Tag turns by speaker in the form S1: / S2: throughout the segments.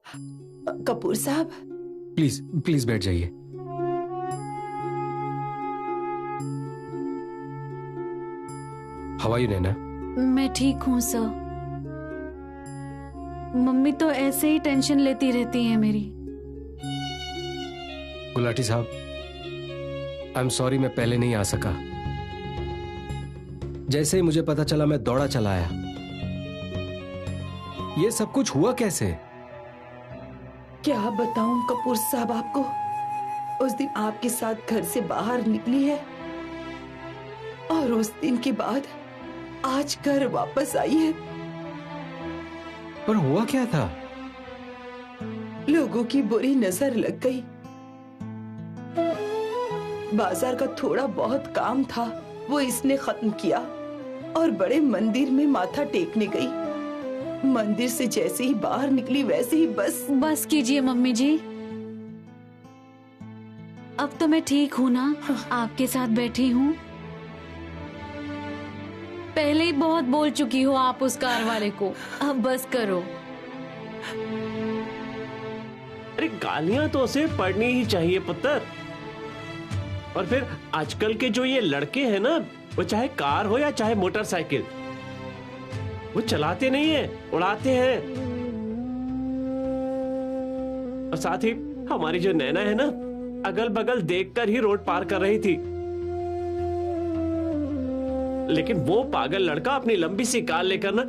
S1: कपूर साहब,
S2: please please बैठ जाइए। हाउ आर यू नैना?
S3: मैं ठीक हूँ सर। मम्मी तो ऐसे ही टेंशन लेती रहती है मेरी।
S2: गुलाटी साहब, आई एम सॉरी, मैं पहले नहीं आ सका। जैसे ही मुझे पता चला मैं दौड़ा चला आया। ये सब कुछ हुआ कैसे?
S1: क्या बताऊं कपूर साहब आपको, उस दिन आपके साथ घर से बाहर निकली है और उस दिन के बाद आज घर वापस आई है।
S2: पर हुआ क्या था?
S1: लोगों की बुरी नजर लग गई। बाजार का थोड़ा बहुत काम था, वो इसने खत्म किया और बड़े मंदिर में माथा टेकने गई। मंदिर से जैसे ही बाहर निकली वैसे ही
S3: बस कीजिए मम्मी जी। अब तो मैं ठीक हूँ ना, आपके साथ बैठी हूँ। पहले ही बहुत बोल चुकी हो आप उस कार वाले को, अब बस करो।
S4: अरे गालियां तो उसे पड़नी ही चाहिए पुत्र। और फिर आजकल के जो ये लड़के हैं ना, वो चाहे कार हो या चाहे मोटरसाइकिल, वो चलाते नहीं है, उड़ाते हैं। और साथ ही हमारी जो नैना है ना, अगल बगल देखकर ही रोड पार कर रही थी, लेकिन वो पागल लड़का अपनी लंबी सी कार लेकर ना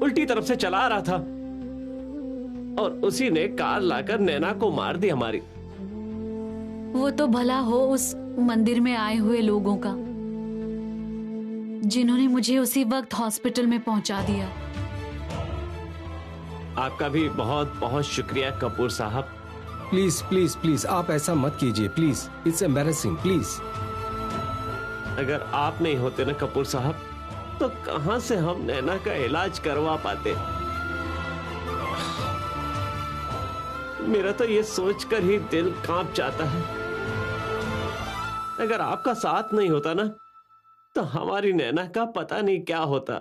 S4: उल्टी तरफ से चला रहा था और उसी ने कार लाकर नैना को मार दी हमारी।
S3: वो तो भला हो उस मंदिर में आए हुए लोगों का, जिन्होंने मुझे उसी वक्त हॉस्पिटल में पहुंचा दिया।
S4: आपका भी बहुत बहुत शुक्रिया कपूर साहब।
S2: प्लीज प्लीज प्लीज आप ऐसा मत कीजिए, प्लीज, इट्स एम्बैरेसिंग, प्लीज।
S4: अगर आप नहीं होते ना कपूर साहब, तो कहां से हम नैना का इलाज करवा पाते। मेरा तो ये सोचकर ही दिल कांप जाता है। अगर आपका साथ नहीं होता ना, तो हमारी नैना का पता नहीं क्या होता।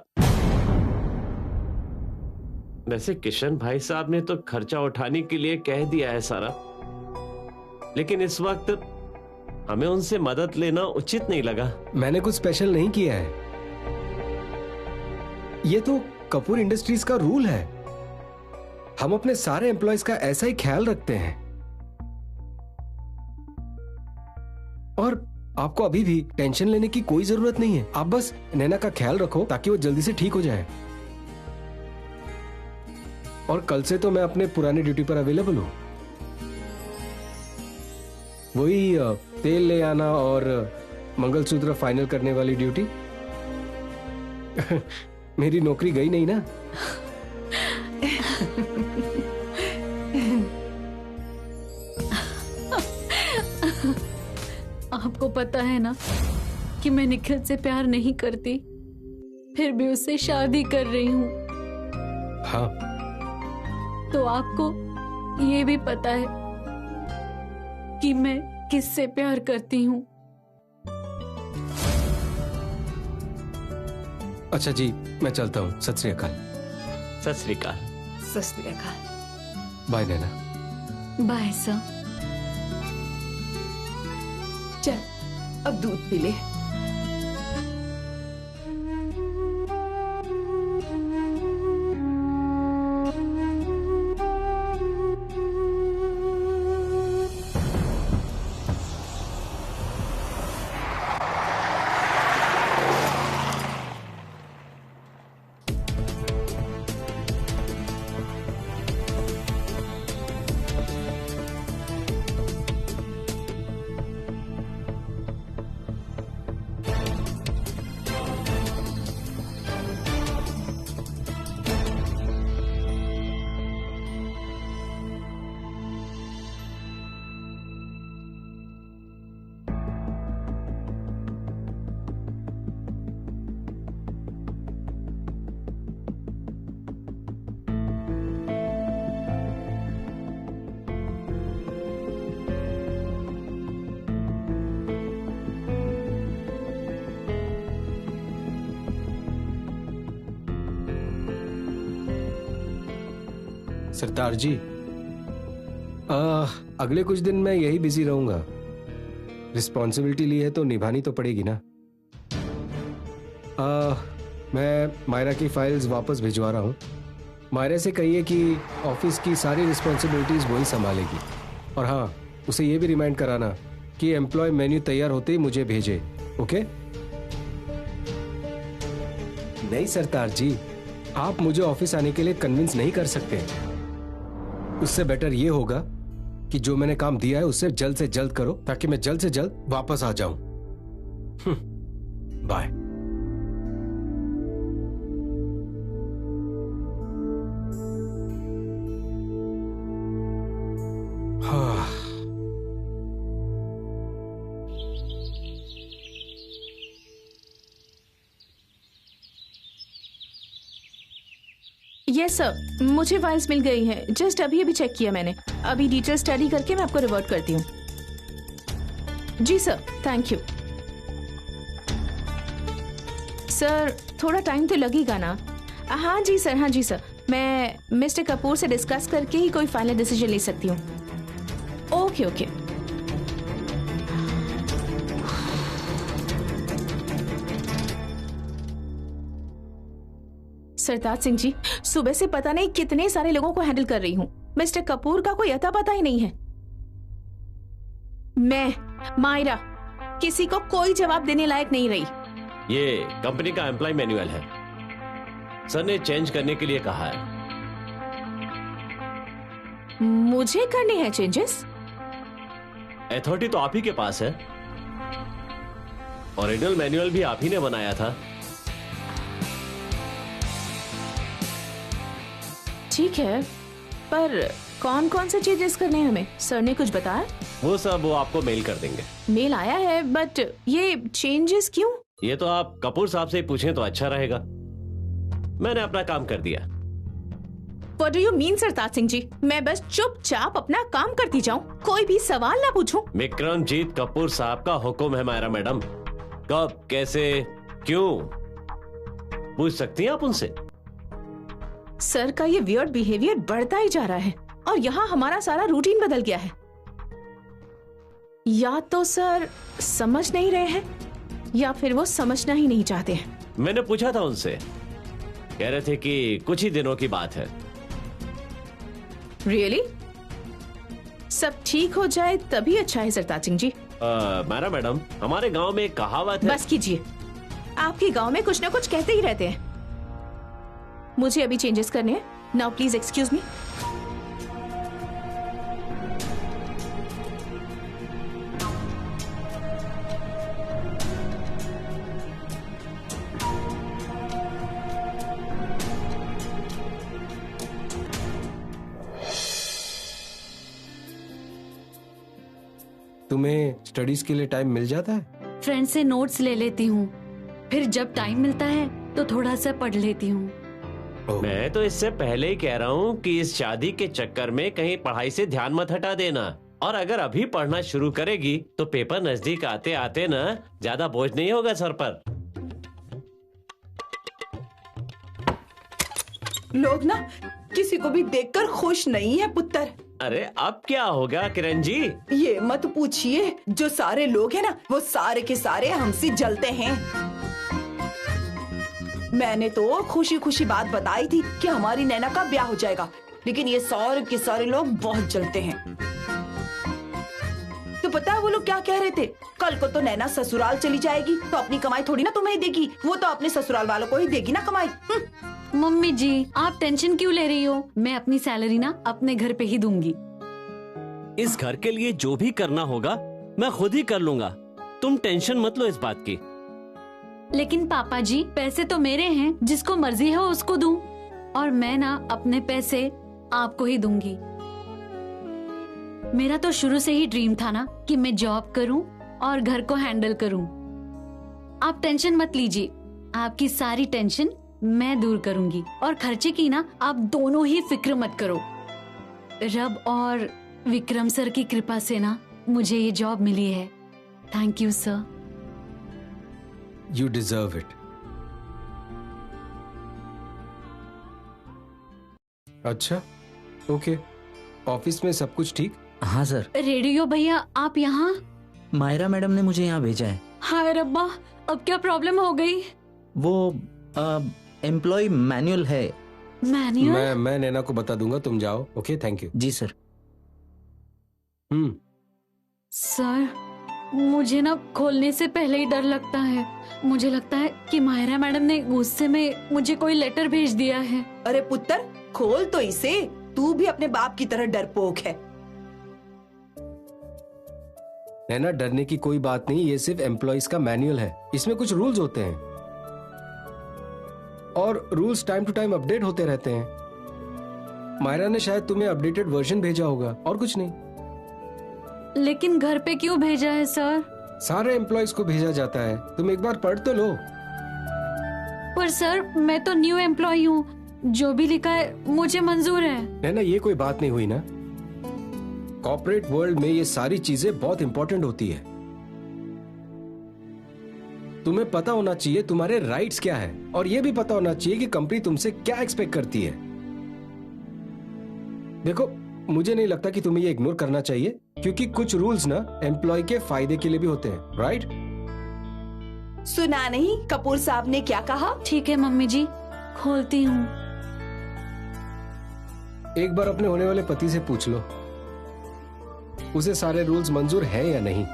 S4: वैसे किशन भाई साहब ने तो खर्चा उठाने के लिए कह दिया है सारा, लेकिन इस वक्त हमें उनसे मदद लेना उचित नहीं लगा।
S2: मैंने कुछ स्पेशल नहीं किया है, ये तो कपूर इंडस्ट्रीज का रूल है। हम अपने सारे एम्प्लॉयज का ऐसा ही ख्याल रखते हैं। और आपको अभी भी टेंशन लेने की कोई जरूरत नहीं है। आप बस नैना का ख्याल रखो ताकि वो जल्दी से ठीक हो जाए। और कल से तो मैं अपने पुरानी ड्यूटी पर अवेलेबल हूं। वही तेल ले आना और मंगलसूत्र फाइनल करने वाली ड्यूटी। मेरी नौकरी गई नहीं ना।
S3: आपको पता है ना कि मैं निखिल से प्यार नहीं करती, फिर भी उससे शादी कर रही हूँ।
S2: हाँ,
S3: तो आपको ये भी पता है कि मैं किससे प्यार करती हूँ।
S2: अच्छा जी, मैं चलता हूँ। सत श्री अकाल।
S4: सत श्री अकाल।
S1: Sat Sri Akal.
S2: Bye Naina.
S3: Bye sir.
S1: चल अब दूध पी ले।
S2: सरदार जी, अगले कुछ दिन मैं यही बिजी रहूंगा। रिस्पॉन्सिबिलिटी ली है तो निभानी तो पड़ेगी ना। मैं मायरा की फाइल्स वापस भिजवा रहा हूँ। मायरा से कहिए कि ऑफिस की सारी रिस्पॉन्सिबिलिटीज वही संभालेगी। और हाँ, उसे ये भी रिमाइंड कराना कि एम्प्लॉय मेन्यू तैयार होते ही मुझे भेजे। ओके? नहीं सरदार जी, आप मुझे ऑफिस आने के लिए कन्विंस नहीं कर सकते। उससे बेटर ये होगा कि जो मैंने काम दिया है उससे जल्द करो ताकि मैं जल्द से जल्द वापस आ जाऊं। बाय।
S5: यस सर, मुझे फाइल्स मिल गई हैं। जस्ट अभी चेक किया मैंने। अभी डिटेल स्टडी करके मैं आपको रिवर्ट करती हूँ। जी सर, थैंक यू। सर थोड़ा टाइम तो लगेगा ना? हाँ जी सर, मैं मिस्टर कपूर से डिस्कस करके ही कोई फाइनल डिसीजन ले सकती हूँ। ओके। सरताज सिंह जी, सुबह से पता नहीं कितने सारे लोगों को हैंडल कर रही हूँ। मिस्टर कपूर का कोई अता पता ही नहीं है। मैं मायरा किसी को कोई जवाब देने लायक नहीं रही।
S4: ये कंपनी का एम्प्लॉय मैनुअल है, सर ने चेंज करने के लिए कहा है।
S5: मुझे करने हैं चेंजेस?
S4: अथॉरिटी तो आप ही के पास है। ओरिजिनल मैनुअल भी आप ही ने बनाया था।
S5: ठीक है, पर कौन कौन से चेंजेस करने हैं हमें? सर ने कुछ बताया?
S4: वो आपको मेल कर देंगे।
S5: मेल आया है, बट ये चेंजेस क्यों?
S4: ये तो आप कपूर साहब से ही पूछें तो अच्छा रहेगा। मैंने अपना काम कर दिया।
S5: What do you mean, Sartaj Singh ji? मैं बस चुपचाप अपना काम करती जाऊं, कोई भी सवाल ना पूछूं?
S4: विक्रमजीत कपूर साहब का हुक्म है मायरा मैडम। कब, कैसे, क्यों, पूछ सकती हैं आप उनसे।
S5: सर का ये वियर्ड बिहेवियर बढ़ता ही जा रहा है और यहाँ हमारा सारा रूटीन बदल गया है। या तो सर समझ नहीं रहे हैं या फिर वो समझना ही नहीं चाहते हैं।
S4: मैंने पूछा था उनसे, कह रहे थे कि कुछ ही दिनों की बात है।
S5: रियली? सब ठीक हो जाए तभी अच्छा है सरताज सिंह जी।
S4: मायरा मैडम, हमारे गांव में एक कहावत है।
S5: बस कीजिए, आपके गांव में कुछ ना कुछ कहते ही रहते हैं। मुझे अभी चेंजेस करने हैं। Now please excuse me.
S2: तुम्हें स्टडीज के लिए टाइम मिल जाता है?
S3: फ्रेंड से नोट्स ले लेती हूँ, फिर जब टाइम मिलता है तो थोड़ा सा पढ़ लेती हूँ।
S4: मैं तो इससे पहले ही कह रहा हूँ कि इस शादी के चक्कर में कहीं पढ़ाई से ध्यान मत हटा देना। और अगर अभी पढ़ना शुरू करेगी तो पेपर नजदीक आते आते ना ज्यादा बोझ नहीं होगा सर पर।
S1: लोग ना किसी को भी देखकर खुश नहीं है पुत्र।
S4: अरे अब क्या हो गया किरण जी?
S1: ये मत पूछिए, जो सारे लोग हैं ना वो सारे के सारे हमसे जलते हैं। मैंने तो खुशी खुशी बात बताई थी कि हमारी नैना का ब्याह हो जाएगा, लेकिन ये सारे के सारे लोग बहुत जलते हैं। तो पता है वो लोग क्या कह रहे थे? कल को तो नैना ससुराल चली जाएगी तो अपनी कमाई थोड़ी ना तुम्हें देगी, वो तो अपने ससुराल वालों को ही देगी ना कमाई।
S3: मम्मी जी, आप टेंशन क्यों ले रही हो? मैं अपनी सैलरी ना अपने घर पे ही दूंगी।
S4: इस घर के लिए जो भी करना होगा मैं खुद ही कर लूंगा, तुम टेंशन मत लो इस बात की।
S3: लेकिन पापा जी, पैसे तो मेरे हैं, जिसको मर्जी हो उसको दूं, और मैं ना अपने पैसे आपको ही दूंगी। मेरा तो शुरू से ही ड्रीम था ना कि मैं जॉब करूं और घर को हैंडल करूं। आप टेंशन मत लीजिए, आपकी सारी टेंशन मैं दूर करूंगी, और खर्चे की ना आप दोनों ही फिक्र मत करो। रब और विक्रम सर की कृपा से ना मुझे ये जॉब मिली है। Thank you sir.
S2: You deserve it. अच्छा, ओके, ऑफिस में सब कुछ ठीक?
S6: हाँ सर,
S3: रेडियो भैया आप यहाँ?
S6: मायरा मैडम ने मुझे यहाँ भेजा है।
S3: हाय रब्बा, अब क्या प्रॉब्लम हो गई?
S6: वो एम्प्लॉय मैनुअल है।
S3: मैन्युअल?
S2: मैं नैना को बता दूंगा, तुम जाओ। Okay, thank you.
S6: जी सर।
S3: सर, मुझे ना खोलने से पहले ही डर लगता है। मुझे लगता है कि मायरा मैडम ने गुस्से में मुझे कोई लेटर भेज दिया है।
S1: अरे पुत्र, खोल तो इसे, तू भी अपने बाप की तरह डरपोक है।
S2: नैना, डरने की कोई बात नहीं, ये सिर्फ एम्प्लॉइज का मैनुअल है। इसमें कुछ रूल्स होते हैं और rules time to time update होते रहते हैं। मायरा ने शायद तुम्हें अपडेटेड वर्जन भेजा होगा, और कुछ नहीं।
S3: लेकिन घर पे क्यों भेजा है सर?
S2: सारे एम्प्लॉइज को भेजा जाता है, तुम एक बार पढ़ तो लो।
S3: पर सर, मैं तो न्यू एम्प्लॉय हूँ, जो भी लिखा है मुझे मंजूर है।
S2: नैना, ये कोई बात नहीं हुई ना। कॉर्पोरेट वर्ल्ड में ये सारी चीजें बहुत इंपॉर्टेंट होती है। तुम्हें पता होना चाहिए तुम्हारे राइट्स क्या है, और ये भी पता होना चाहिए कि कंपनी तुमसे क्या एक्सपेक्ट करती है। देखो, मुझे नहीं लगता कि तुम्हें ये इग्नोर करना चाहिए, क्योंकि कुछ रूल्स ना एम्प्लॉय के फायदे के लिए भी होते हैं, राइट?
S1: सुना नहीं कपूर साहब ने क्या कहा?
S3: ठीक है मम्मी जी, खोलती हूँ।
S2: एक बार अपने होने वाले पति से पूछ लो, उसे सारे रूल्स मंजूर है या नहीं।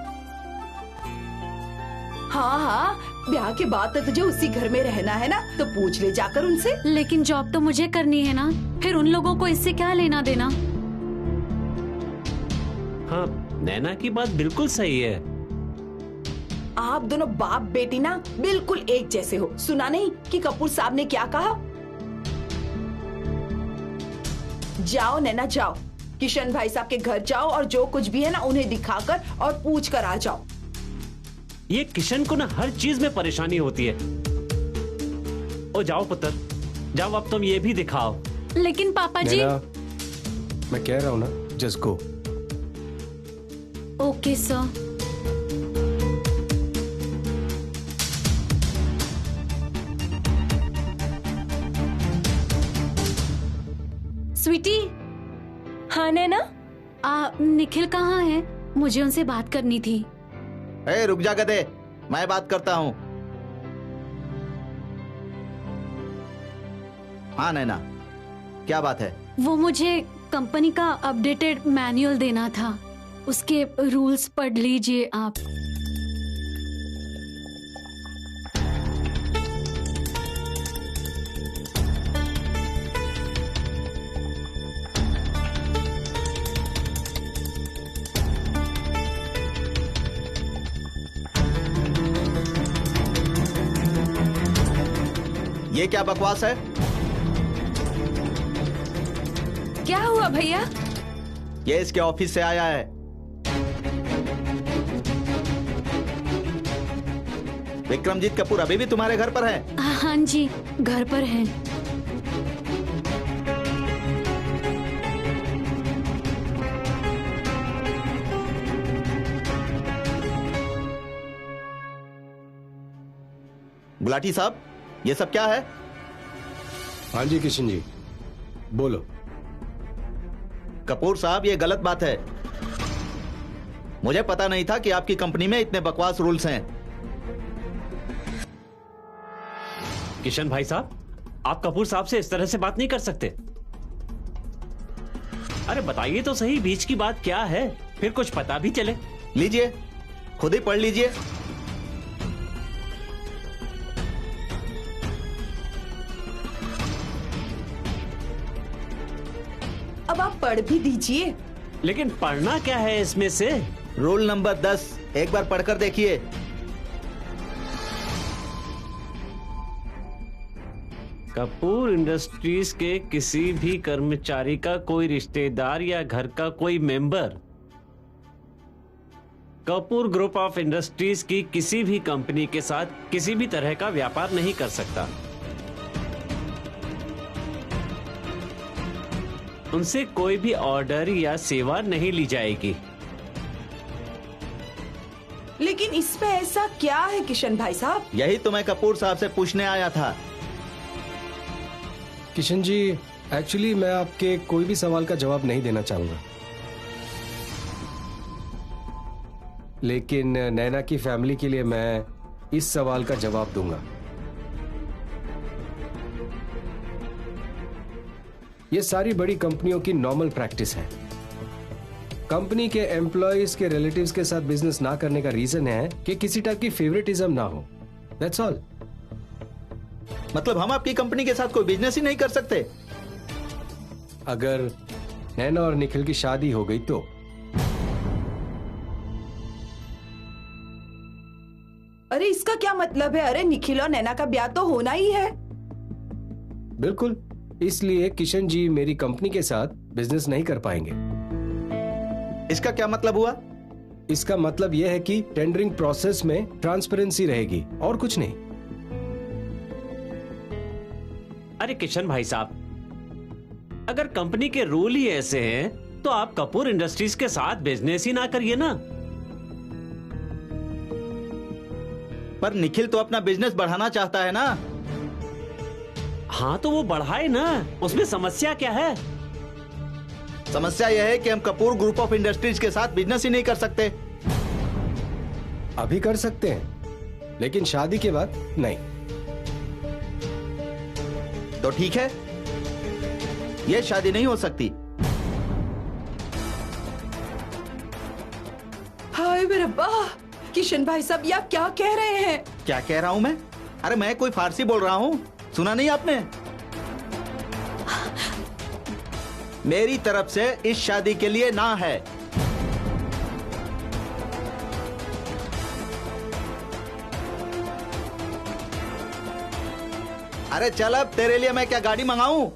S1: हाँ हाँ, ब्याह के बाद तो तुझे उसी घर में रहना है ना, तो पूछ ले जाकर उनसे।
S3: लेकिन जॉब तो मुझे करनी है ना, फिर उन लोगों को इससे क्या लेना देना?
S4: हाँ, नैना की बात बिल्कुल सही है।
S1: आप दोनों बाप बेटी ना बिल्कुल एक जैसे हो। सुना नहीं कि कपूर साहब ने क्या कहा? जाओ नैना, जाओ किशन भाई साहब के घर जाओ और जो कुछ भी है ना उन्हें दिखाकर और पूछ कर आ जाओ।
S4: ये किशन को ना हर चीज में परेशानी होती है। ओ जाओ पुत्र, जाओ, अब तुम ये भी दिखाओ।
S3: लेकिन पापा जी।
S2: नैना, मैं कह रहा हूं ना, just go.
S3: Okay sir. Sweetie.
S5: हाँ नैना?
S3: निखिल कहाँ है? मुझे उनसे बात करनी थी।
S7: रुक जा गधे, मैं बात करता हूँ। हाँ नैना, क्या बात है?
S3: वो मुझे कंपनी का अपडेटेड मैनुअल देना था, उसके रूल्स पढ़ लीजिए आप।
S7: ये क्या बकवास है?
S5: क्या हुआ भैया?
S7: ये इसके ऑफिस से आया है। विक्रमजीत कपूर अभी भी तुम्हारे घर पर है?
S3: हाँ जी, घर पर हैं।
S7: गुलाटी साहब, ये सब क्या है?
S2: हाँ जी किशन जी, बोलो।
S7: कपूर साहब, ये गलत बात है। मुझे पता नहीं था कि आपकी कंपनी में इतने बकवास रूल्स हैं।
S4: किशन भाई साहब, आप कपूर साहब से इस तरह से बात नहीं कर सकते। अरे बताइए तो सही, बीच की बात क्या है, फिर कुछ पता भी चले।
S7: लीजिए, खुद ही पढ़ लीजिए।
S1: अब आप पढ़ भी दीजिए।
S4: लेकिन पढ़ना क्या है इसमें से?
S7: रूल नंबर 10 एक बार पढ़कर देखिए।
S4: कपूर इंडस्ट्रीज के किसी भी कर्मचारी का कोई रिश्तेदार या घर का कोई member Kapoor group of industries की किसी भी कंपनी के साथ किसी भी तरह का व्यापार नहीं कर सकता। उनसे कोई भी ऑर्डर या सेवा नहीं ली जाएगी।
S1: लेकिन इसमें ऐसा क्या है किशन भाई साहब?
S7: यही तो मैं कपूर साहब से पूछने आया था।
S2: किशन जी, एक्चुअली मैं आपके कोई भी सवाल का जवाब नहीं देना चाहूंगा, लेकिन नैना की फैमिली के लिए मैं इस सवाल का जवाब दूंगा। ये सारी बड़ी कंपनियों की नॉर्मल प्रैक्टिस है। कंपनी के एम्प्लॉयज के रिलेटिव्स के साथ बिजनेस ना करने का रीजन है कि किसी टाइप की फेवरेटिज्म ना हो। That's all.
S7: मतलब हम आपकी कंपनी के साथ कोई बिजनेस ही नहीं कर सकते?
S2: अगर नैना और निखिल की शादी हो गई तो।
S1: अरे इसका क्या मतलब है? अरे निखिल और नैना का ब्याह तो होना ही है।
S2: बिल्कुल, इसलिए किशन जी मेरी कंपनी के साथ बिजनेस नहीं कर पाएंगे।
S7: इसका क्या मतलब हुआ?
S2: इसका मतलब यह है कि टेंडरिंग प्रोसेस में ट्रांसपेरेंसी रहेगी और कुछ नहीं।
S4: अरे किशन भाई साहब, अगर कंपनी के रूल ही ऐसे हैं, तो आप कपूर इंडस्ट्रीज के साथ बिजनेस ही ना करिए ना।
S7: पर निखिल तो अपना बिजनेस बढ़ाना चाहता है ना।
S4: हाँ तो वो बढ़ाए ना, उसमें समस्या क्या है?
S7: समस्या यह है कि हम कपूर ग्रुप ऑफ इंडस्ट्रीज के साथ बिजनेस ही नहीं कर सकते।
S2: अभी कर सकते हैं, लेकिन शादी के बाद नहीं।
S7: तो ठीक है, यह शादी नहीं हो सकती।
S1: हाय मेरे रब्बा, किशन भाई साहब ये आप क्या कह रहे हैं?
S7: क्या कह रहा हूं मैं? अरे मैं कोई फारसी बोल रहा हूं, सुना नहीं आपने? मेरी तरफ से इस शादी के लिए ना है। अरे चल अब तेरे लिए मैं क्या गाड़ी मंगाऊं?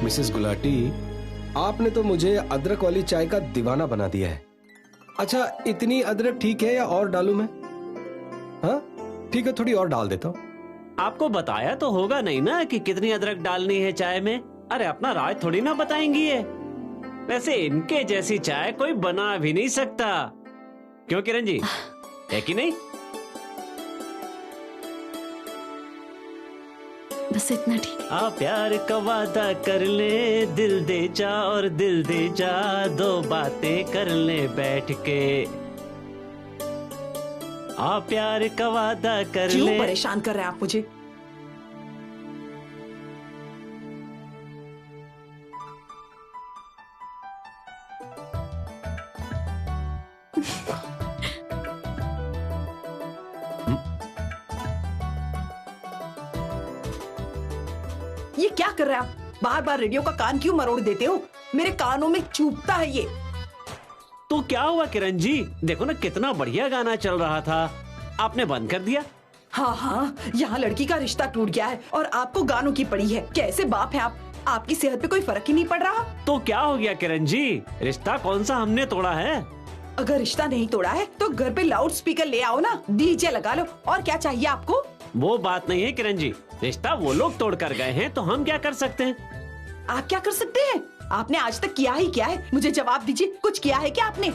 S2: मिसेस गुलाटी, आपने तो मुझे अदरक वाली चाय का दीवाना बना दिया है। अच्छा, इतनी अदरक ठीक है या और डालूं मैं? हाँ ठीक है, थोड़ी और डाल देता हूँ।
S4: आपको बताया तो होगा नहीं ना कि कितनी अदरक डालनी है चाय में। अरे अपना राज थोड़ी ना बताएंगी ये। वैसे इनके जैसी चाय कोई बना भी नहीं सकता, क्यों किरण जी, है कि नहीं?
S3: बस इतना ठीक है।
S4: आ प्यार का वादा कर ले, दिल दे जा और दिल दे जा, दो बातें कर ले बैठ के। आ प्यार का वादा कर ले।
S1: क्यों परेशान कर रहे हैं आप मुझे? ये क्या कर रहे हैं आप? बार बार रेडियो का कान क्यों मरोड़ देते हो? मेरे कानों में चुभता है ये।
S4: तो क्या हुआ किरण जी, देखो ना कितना बढ़िया गाना चल रहा था, आपने बंद कर दिया।
S1: हाँ हाँ, यहाँ लड़की का रिश्ता टूट गया है और आपको गानों की पड़ी है। कैसे बाप है आप? आपकी सेहत पे कोई फर्क ही नहीं पड़ रहा।
S4: तो क्या हो गया किरण जी, रिश्ता कौन सा हमने तोड़ा है?
S1: अगर रिश्ता नहीं तोड़ा है तो घर पे लाउड स्पीकर ले आओ ना, डीजे लगा लो। और क्या चाहिए आपको?
S4: वो बात नहीं है किरण जी, रिश्ता वो लोग तोड़ कर गए हैं तो हम क्या कर सकते हैं?
S1: आप क्या कर सकते हैं? आपने आज तक किया ही क्या है? मुझे जवाब दीजिए, कुछ किया है क्या आपने?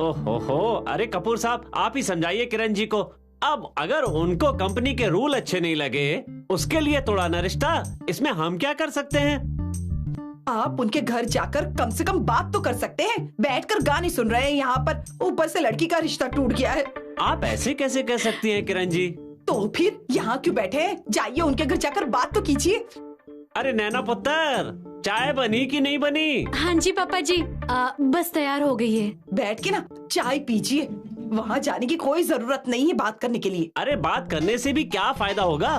S4: ओहो, अरे कपूर साहब आप ही समझाइए किरण जी को। अब अगर उनको कंपनी के रूल अच्छे नहीं लगे, उसके लिए तोड़ा ना रिश्ता, इसमें हम क्या कर सकते हैं?
S1: आप उनके घर जाकर कम से कम बात तो कर सकते हैं। बैठकर गाने सुन रहे हैं यहाँ पर, ऊपर से लड़की का रिश्ता टूट गया है।
S4: आप ऐसे कैसे कह सकती हैं किरण जी?
S1: तो फिर यहाँ क्यों बैठे हैं? जाइए उनके घर जाकर बात तो कीजिए।
S4: अरे नैना पुत्र, चाय बनी कि नहीं बनी?
S3: हाँ जी पापा जी, बस तैयार हो गई है।
S1: बैठ के ना चाय पीजिए, वहाँ जाने की कोई जरूरत नहीं है बात करने के लिए।
S4: अरे बात करने से भी क्या फायदा होगा?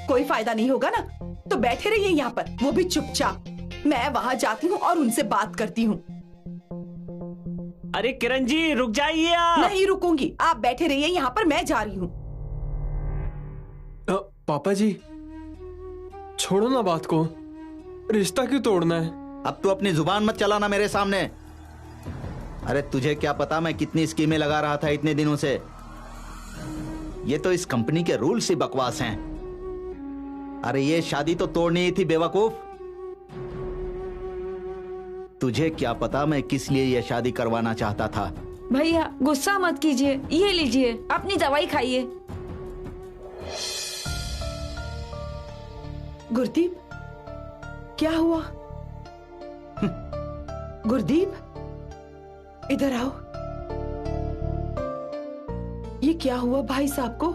S1: कोई फायदा नहीं होगा ना, तो बैठे रहिए यहाँ पर, वो भी चुपचाप। मैं वहाँ जाती हूँ और उनसे बात करती हूँ।
S4: अरे किरण जी रुक जाइए आप।
S1: नहीं रुकूंगी, आप बैठे रहिए यहाँ पर, मैं जा रही हूँ।
S8: पापा जी छोड़ो ना बात को, रिश्ता क्यों तोड़ना है?
S7: अब तू अपनी जुबान मत चलाना मेरे सामने। अरे तुझे क्या पता मैं कितनी स्कीमें लगा रहा था इतने दिनों से। ये तो इस कंपनी के रूल्स ही बकवास हैं। अरे ये शादी तो तोड़नी ही थी बेवकूफ। तुझे क्या पता मैं किस लिए ये शादी करवाना चाहता था।
S9: भैया गुस्सा मत कीजिए, ये लीजिए अपनी दवाई खाइए।
S1: गुरदीप, क्या हुआ? गुरदीप, इधर आओ। ये क्या हुआ भाई साहब को?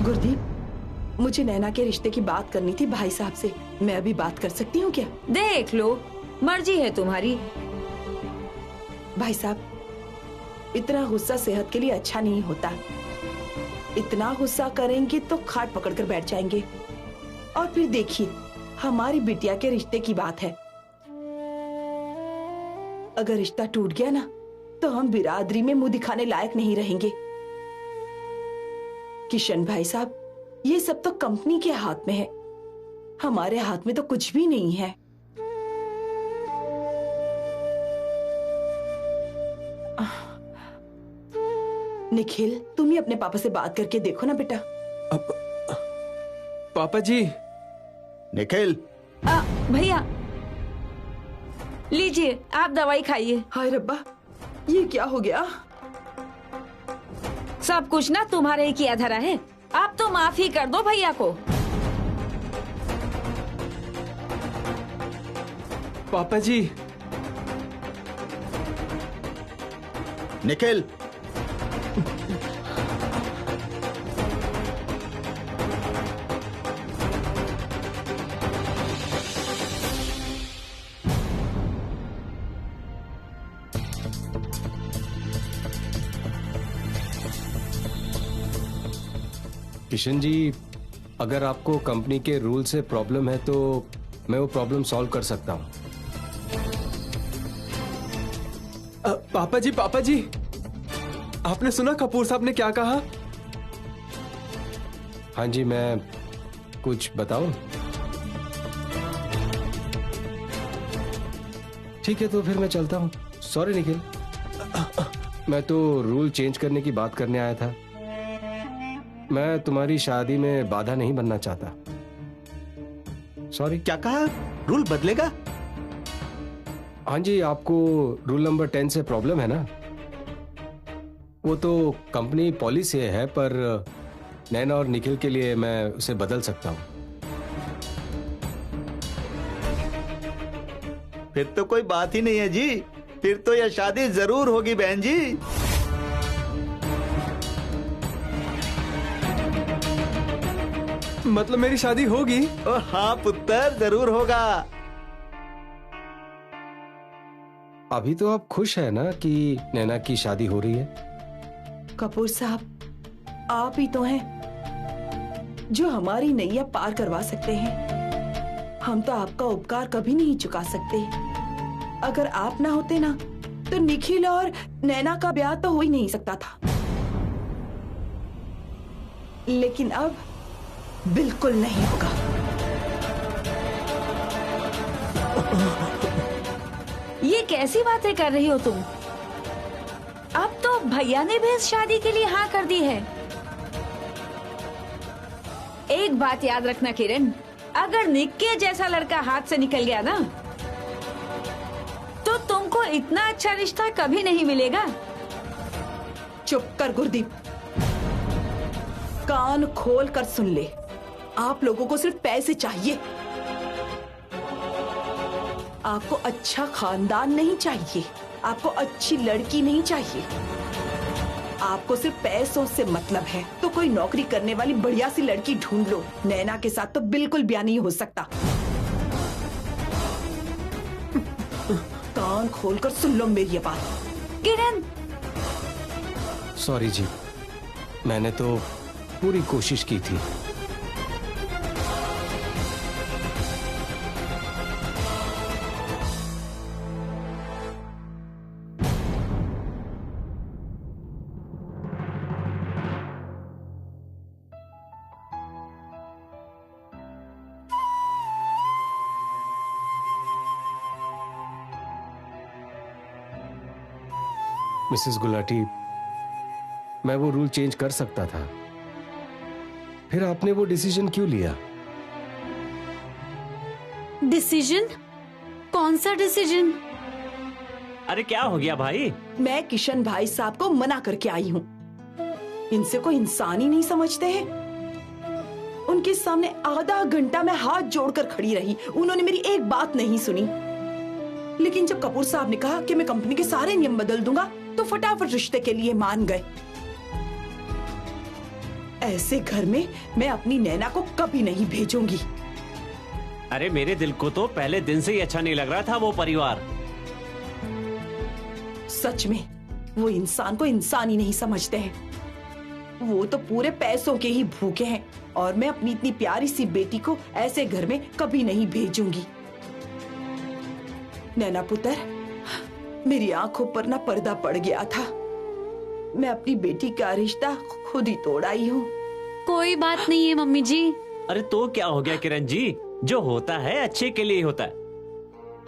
S1: गुरदीप, मुझे नैना के रिश्ते की बात करनी थी भाई साहब से। मैं अभी बात कर सकती हूँ क्या?
S9: देख लो, मर्जी है तुम्हारी।
S1: भाई साहब, इतना गुस्सा सेहत के लिए अच्छा नहीं होता। इतना गुस्सा करेंगे तो खाट पकड़कर बैठ जाएंगे। और फिर देखिए, हमारी बिटिया के रिश्ते की बात है। अगर रिश्ता टूट गया ना तो हम बिरादरी में मुंह दिखाने लायक नहीं रहेंगे। किशन भाई साहब, ये सब तो कंपनी के हाथ में है, हमारे हाथ में तो कुछ भी नहीं है। निखिल, तुम ही अपने पापा से बात करके देखो ना बेटा।
S8: पापा जी।
S7: निखिल,
S9: भैया लीजिए आप दवाई खाइए।
S1: हाय रब्बा, ये क्या हो गया?
S9: सब कुछ ना तुम्हारे ही किया धरा है। आप तो माफी कर दो भैया को।
S8: पापा जी।
S7: निखिल,
S2: किशन जी, अगर आपको कंपनी के रूल से प्रॉब्लम है तो मैं वो प्रॉब्लम सॉल्व कर सकता हूँ।
S8: पापा जी, आपने सुना कपूर साहब ने क्या कहा?
S2: हाँ जी, मैं कुछ बताऊं? ठीक है, तो फिर मैं चलता हूँ। सॉरी निखिल, मैं तो रूल चेंज करने की बात करने आया था। मैं तुम्हारी शादी में बाधा नहीं बनना चाहता। सॉरी।
S7: क्या कहा? रूल बदलेगा?
S2: हाँ जी, आपको रूल नंबर 10 से प्रॉब्लम है ना? वो तो कंपनी पॉलिसी है, पर नैना और निखिल के लिए मैं उसे बदल सकता हूँ।
S7: फिर तो कोई बात ही नहीं है जी। फिर तो यह शादी जरूर होगी बहन जी।
S8: मतलब मेरी शादी होगी?
S7: ओ हाँ पुत्र, जरूर होगा।
S2: अभी तो आप खुश है ना कि नैना की शादी हो रही है?
S1: कपूर साहब, आप ही तो हैं जो हमारी नैया पार करवा सकते हैं। हम तो आपका उपकार कभी नहीं चुका सकते। अगर आप ना होते ना तो निखिल और नैना का ब्याह तो हो ही नहीं सकता था। लेकिन अब बिल्कुल नहीं होगा।
S9: ये कैसी बातें कर रही हो तुम? अब तो भैया ने भी इस शादी के लिए हाँ कर दी है। एक बात याद रखना किरण, अगर निक्के जैसा लड़का हाथ से निकल गया ना तो तुमको इतना अच्छा रिश्ता कभी नहीं मिलेगा।
S1: चुप कर गुरदीप, कान खोल कर सुन ले। आप लोगों को सिर्फ पैसे चाहिए। आपको अच्छा खानदान नहीं चाहिए, आपको अच्छी लड़की नहीं चाहिए। आपको सिर्फ पैसों से मतलब है तो कोई नौकरी करने वाली बढ़िया सी लड़की ढूंढ लो। नैना के साथ तो बिल्कुल ब्याह नहीं हो सकता। कान खोलकर सुन लो मेरी बात।
S9: किरण,
S2: सॉरी जी, मैंने तो पूरी कोशिश की थी। मिसेस गुलाटी, मैं वो रूल चेंज कर सकता था, फिर आपने वो डिसीजन क्यों लिया?
S3: डिसीजन? कौन सा डिसीजन?
S4: अरे क्या हो गया भाई?
S1: मैं किशन भाई साहब को मना करके आई हूँ। इनसे कोई इंसान ही नहीं समझते हैं। उनके सामने आधा घंटा मैं हाथ जोड़कर खड़ी रही, उन्होंने मेरी एक बात नहीं सुनी। लेकिन जब कपूर साहब ने कहा कि मैं कंपनी के सारे नियम बदल दूंगा, तो फटाफट रिश्ते के लिए मान गए। ऐसे घर में मैं अपनी नैना को कभी नहीं भेजूंगी।
S4: अरे मेरे दिल को तो पहले दिन से ही अच्छा नहीं लग रहा था वो परिवार।
S1: सच में वो इंसान को इंसान ही नहीं समझते हैं। वो तो पूरे पैसों के ही भूखे हैं, और मैं अपनी इतनी प्यारी सी बेटी को ऐसे घर में कभी नहीं भेजूंगी। नैना पुत्र, मेरी आंखों पर ना पर्दा पड़ गया था। मैं अपनी बेटी का रिश्ता खुद ही तोड़ आई हूँ।
S3: कोई बात नहीं है मम्मी जी।
S4: अरे तो क्या हो गया किरण जी, जो होता है अच्छे के लिए होता है।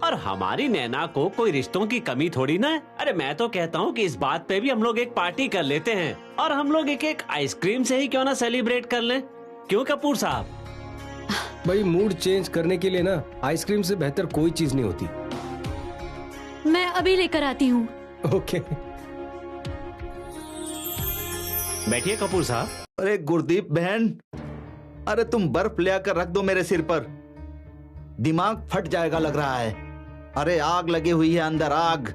S4: और हमारी नैना को कोई रिश्तों की कमी थोड़ी ना है। अरे मैं तो कहता हूँ कि इस बात पे भी हम लोग एक पार्टी कर लेते हैं, और हम लोग एक एक आइसक्रीम से ही क्यों ना सेलिब्रेट कर लें। क्यों कपूर साहब?
S2: भाई मूड चेंज करने के लिए ना आइसक्रीम से बेहतर कोई चीज नहीं होती।
S3: मैं अभी लेकर आती हूँ।
S2: ओके।
S4: बैठिए कपूर साहब।
S7: अरे गुरदीप बहन, अरे तुम बर्फ ले आकर रख दो मेरे सिर पर। दिमाग फट जाएगा लग रहा है। अरे आग लगी हुई है अंदर, आग।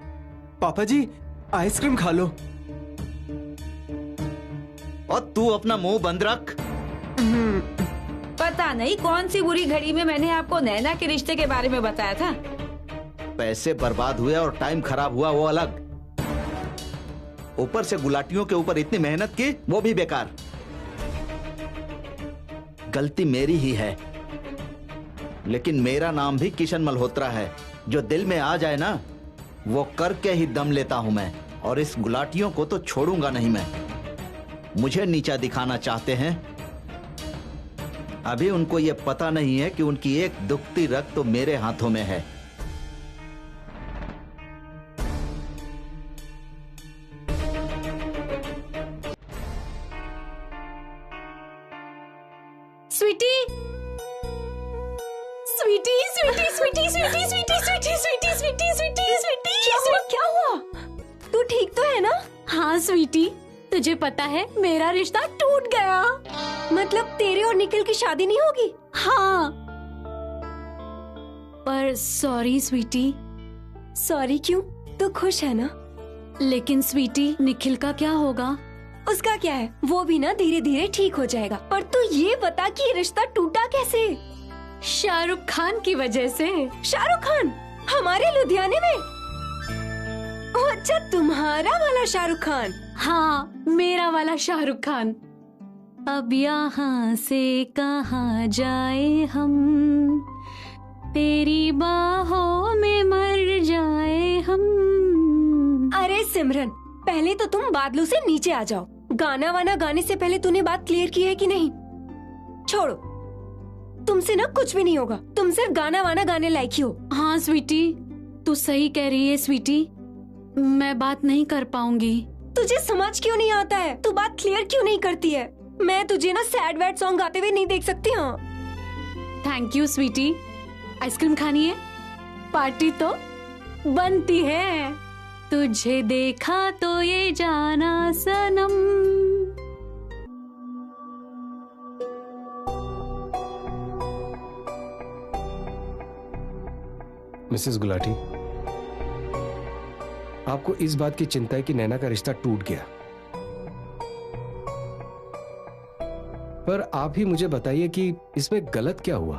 S8: पापा जी आइसक्रीम खा लो।
S7: और तू अपना मुंह बंद रख।
S9: पता नहीं कौन सी बुरी घड़ी में मैंने आपको नैना के रिश्ते के बारे में बताया था।
S7: पैसे बर्बाद हुए और टाइम खराब हुआ, वो अलग। ऊपर से गुलाटियों के ऊपर इतनी मेहनत की, वो भी बेकार। गलती मेरी ही है, लेकिन मेरा नाम भी किशन मल्होत्रा है। जो दिल में आ जाए ना, वो करके ही दम लेता हूं मैं। और इस गुलाटियों को तो छोड़ूंगा नहीं मैं। मुझे नीचा दिखाना चाहते हैं। अभी उनको ये पता नहीं है कि उनकी एक दुखती रग तो मेरे हाथों में है।
S5: स्वीटी, स्वीटी, स्वीटी, स्वीटी, स्वीटी, स्वीटी, स्वीटी, स्वीटी, स्वीटी, स्वीटी, स्वीटी। क्या हुआ? तू ठीक तो है ना?
S3: हाँ स्वीटी, तुझे पता है मेरा रिश्ता टूट गया।
S5: मतलब तेरे और निखिल की शादी नहीं होगी?
S3: हाँ, पर सॉरी स्वीटी।
S5: सॉरी क्यों? तू खुश है ना?
S3: लेकिन स्वीटी, निखिल का क्या होगा?
S5: उसका क्या है, वो भी ना धीरे धीरे ठीक हो जाएगा। पर तू ये बता कि ये रिश्ता टूटा कैसे?
S3: शाहरुख खान की वजह से।
S5: शाहरुख खान हमारे लुधियाने में? ओह अच्छा, तुम्हारा वाला शाहरुख खान।
S3: हाँ, मेरा वाला शाहरुख खान। अब यहाँ से कहाँ जाए हम, तेरी बाहों में मर जाए हम।
S5: अरे सिमरन, पहले तो तुम बादलों से नीचे आ जाओ। गाना वाना गाने से पहले तूने बात क्लियर की है कि नहीं? छोड़ो, तुमसे ना कुछ भी नहीं होगा। तुम सिर्फ गाना वाना गाने लायक ही हो।
S3: हाँ स्वीटी, तू सही कह रही है स्वीटी। मैं बात नहीं कर पाऊंगी।
S5: तुझे समझ क्यों नहीं आता है? तू बात क्लियर क्यों नहीं करती है? मैं तुझे ना सैड वैड सॉन्ग गाते हुए नहीं देख सकती। हाँ
S3: थैंक यू स्वीटी। आइसक्रीम खानी है? पार्टी तो बनती है। तुझे देखा तो ये जाना सनम।
S2: मिसेस गुलाटी, आपको इस बात की चिंता है कि नैना का रिश्ता टूट गया, पर आप ही मुझे बताइए कि इसमें गलत क्या हुआ?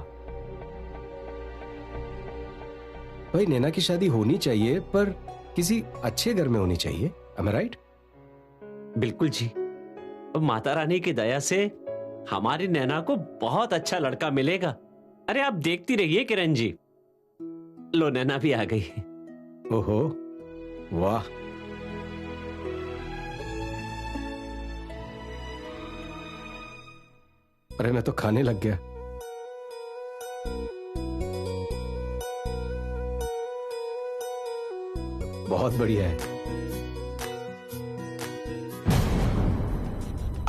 S2: भाई नैना की शादी होनी चाहिए, पर किसी अच्छे घर में होनी चाहिए। Am I right?
S4: बिल्कुल जी। अब माता रानी की दया से हमारी नैना को बहुत अच्छा लड़का मिलेगा। अरे आप देखती रहिए किरण जी। लो नैना भी आ गई।
S2: ओहो, वाह। अरे मैं तो खाने लग गया। बहुत बढ़िया है।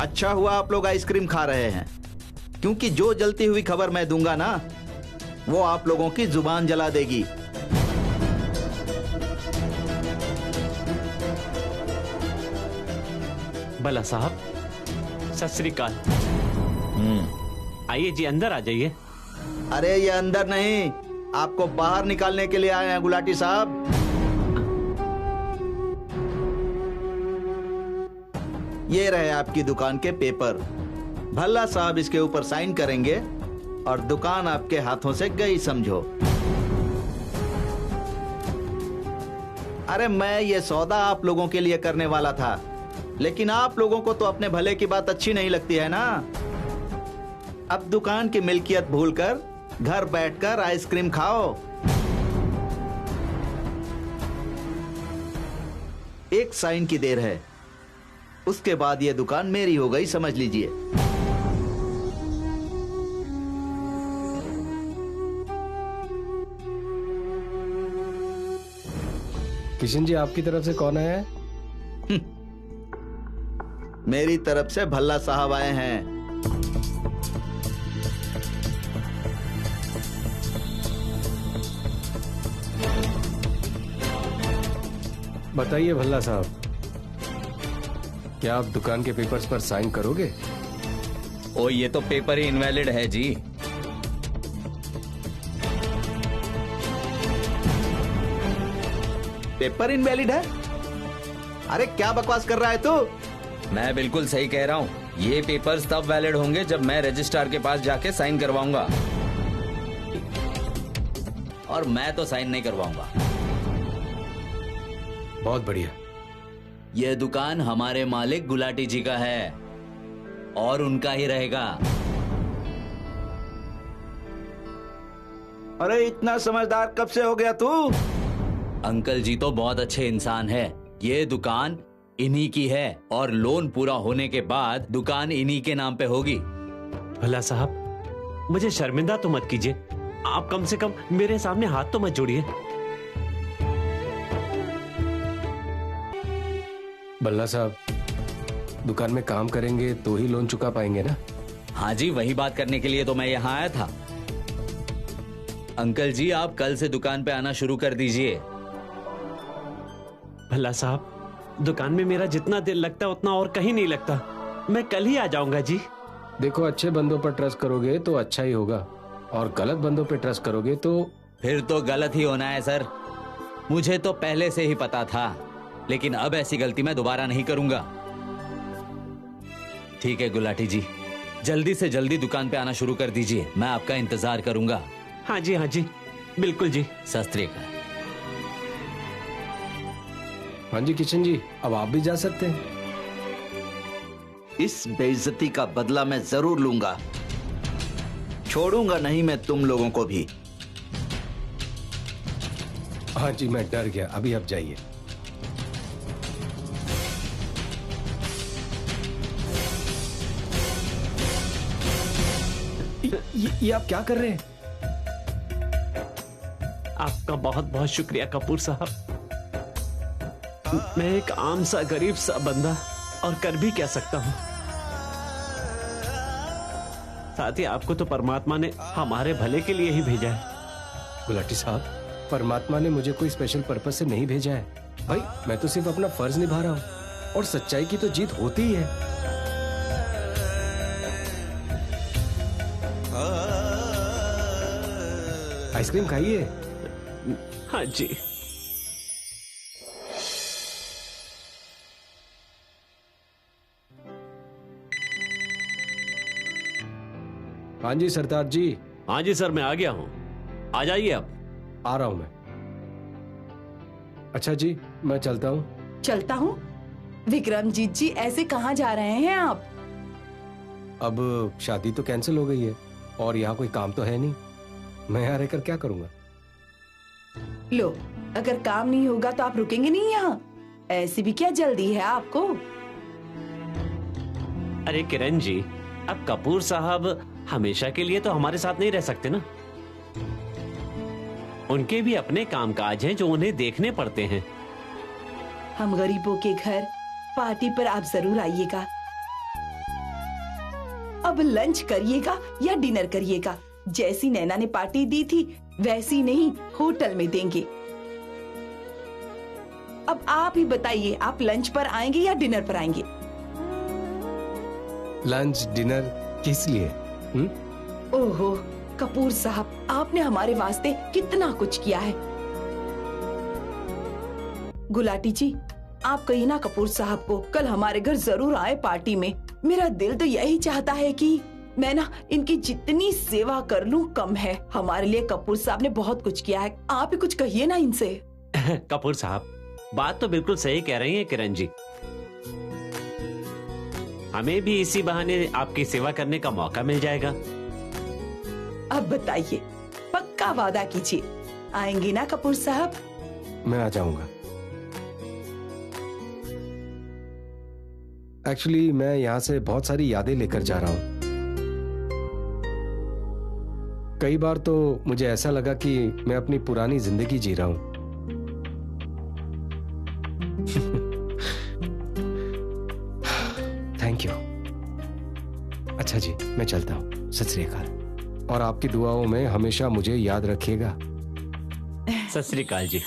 S7: अच्छा हुआ आप लोग आइसक्रीम खा रहे हैं, क्योंकि जो जलती हुई खबर मैं दूंगा ना, वो आप लोगों की जुबान जला देगी।
S4: भला साहब, सत श्री अकाल। आइए जी, अंदर आ जाइए।
S7: अरे ये अंदर नहीं, आपको बाहर निकालने के लिए आए हैं गुलाटी साहब। ये रहे आपकी दुकान के पेपर। भल्ला साहब इसके ऊपर साइन करेंगे और दुकान आपके हाथों से गई समझो। अरे मैं ये सौदा आप लोगों के लिए करने वाला था, लेकिन आप लोगों को तो अपने भले की बात अच्छी नहीं लगती है ना। अब दुकान की मिल्कियत भूलकर घर बैठकर आइसक्रीम खाओ। एक साइन की देर है, उसके बाद ये दुकान मेरी हो गई, समझ लीजिए।
S2: किशन जी, आपकी तरफ से कौन आया है?
S7: मेरी तरफ से भल्ला साहब आए हैं।
S2: बताइए भल्ला साहब, क्या आप दुकान के पेपर्स पर साइन करोगे?
S10: ओ, ये तो पेपर ही इनवैलिड है जी।
S7: पेपर इनवैलिड है? अरे क्या बकवास कर रहा है तू?
S10: मैं बिल्कुल सही कह रहा हूँ। ये पेपर्स तब वैलिड होंगे जब मैं रजिस्ट्रार के पास जाके साइन करवाऊंगा, और मैं तो साइन नहीं करवाऊंगा।
S2: बहुत बढ़िया।
S10: ये दुकान हमारे मालिक गुलाटी जी का है और उनका ही रहेगा।
S7: अरे इतना समझदार कब से हो गया तू?
S10: अंकल जी तो बहुत अच्छे इंसान है। ये दुकान इन्हीं की है और लोन पूरा होने के बाद दुकान इन्हीं के नाम पे होगी।
S4: भला साहब, मुझे शर्मिंदा तो मत कीजिए। आप कम से कम मेरे सामने हाथ तो मत जोड़िए।
S2: भल्ला साहब, दुकान में काम करेंगे तो ही लोन चुका पाएंगे ना?
S10: हाँ जी, वही बात करने के लिए तो मैं यहाँ आया था। अंकल जी, आप कल से दुकान पे आना शुरू कर दीजिए।
S4: भला साहब, दुकान में मेरा जितना दिल लगता है उतना और कहीं नहीं लगता। मैं कल ही आ जाऊंगा जी।
S2: देखो, अच्छे बंदों पर ट्रस्ट करोगे तो अच्छा ही होगा, और गलत बंदों पर ट्रस्ट करोगे तो
S10: फिर तो गलत ही होना है सर। मुझे तो पहले से ही पता था, लेकिन अब ऐसी गलती मैं दोबारा नहीं करूंगा। ठीक है गुलाटी जी, जल्दी से जल्दी दुकान पे आना शुरू कर दीजिए। मैं आपका इंतजार करूंगा।
S4: हाँ जी, बिल्कुल जी।
S10: सत श्री अकाल।
S2: हाँ जी किशन जी, अब आप भी जा सकते हैं।
S7: इस बेइज्जती का बदला मैं जरूर लूंगा। छोड़ूंगा नहीं मैं तुम लोगों को भी।
S2: हाँ जी, मैं डर गया। अभी आप जाइए। ये आप क्या कर रहे हैं?
S4: आपका बहुत बहुत शुक्रिया कपूर साहब। मैं एक आम सा गरीब सा बंदा, और कर भी क्या सकता हूं। साथ ही आपको तो परमात्मा ने हमारे भले के लिए ही भेजा है।
S2: गुलाटी साहब, परमात्मा ने मुझे कोई स्पेशल पर्पस से नहीं भेजा है भाई। मैं तो सिर्फ अपना फर्ज निभा रहा हूं, और सच्चाई की तो जीत होती ही है। आइसक्रीम खाइए।
S4: हाँ जी।
S2: हाँ जी सरदार जी।
S4: हाँ जी सर, मैं आ गया हूँ। आ जाइए आप।
S2: आ रहा हूं मैं। अच्छा जी, मैं चलता हूँ।
S1: चलता हूँ? विक्रमजीत जी, ऐसे कहाँ जा रहे हैं आप?
S2: अब शादी तो कैंसिल हो गई है और यहाँ कोई काम तो है नहीं। मैं यहाँ रहकर क्या करूँगा?
S1: लो, अगर काम नहीं होगा तो आप रुकेंगे नहीं यहाँ? ऐसी भी क्या जल्दी है आपको?
S4: अरे किरण जी, अब कपूर साहब हमेशा के लिए तो हमारे साथ नहीं रह सकते ना। उनके भी अपने कामकाज हैं जो उन्हें देखने पड़ते हैं।
S1: हम गरीबों के घर पार्टी पर आप जरूर आइएगा। अब लंच करिएगा या डिनर करिएगा? जैसी नैना ने पार्टी दी थी वैसी नहीं, होटल में देंगे। अब आप ही बताइए, आप लंच पर आएंगे या डिनर पर आएंगे?
S2: लंच डिनर किस लिए?
S1: ओहो कपूर साहब, आपने हमारे वास्ते कितना कुछ किया है। गुलाटी जी, आप कहिए ना कपूर साहब को कल हमारे घर जरूर आए पार्टी में। मेरा दिल तो यही चाहता है कि मैं ना इनकी जितनी सेवा कर लूं कम है। हमारे लिए कपूर साहब ने बहुत कुछ किया है, आप ही कुछ कहिए ना इनसे।
S4: कपूर साहब, बात तो बिल्कुल सही कह रही हैं किरण जी। हमें भी इसी बहाने आपकी सेवा करने का मौका मिल जाएगा।
S1: अब बताइए, पक्का वादा कीजिए, आएंगे ना कपूर साहब?
S2: मैं आ जाऊंगा। एक्चुअली मैं यहाँ से बहुत सारी यादें लेकर जा रहा हूँ। कई बार तो मुझे ऐसा लगा कि मैं अपनी पुरानी जिंदगी जी रहा हूँ। Thank you. अच्छा जी, मैं चलता हूँ। सत श्री अकाल। और आपकी दुआओं में हमेशा मुझे याद रखिएगा।
S4: सत श्री अकाल जी।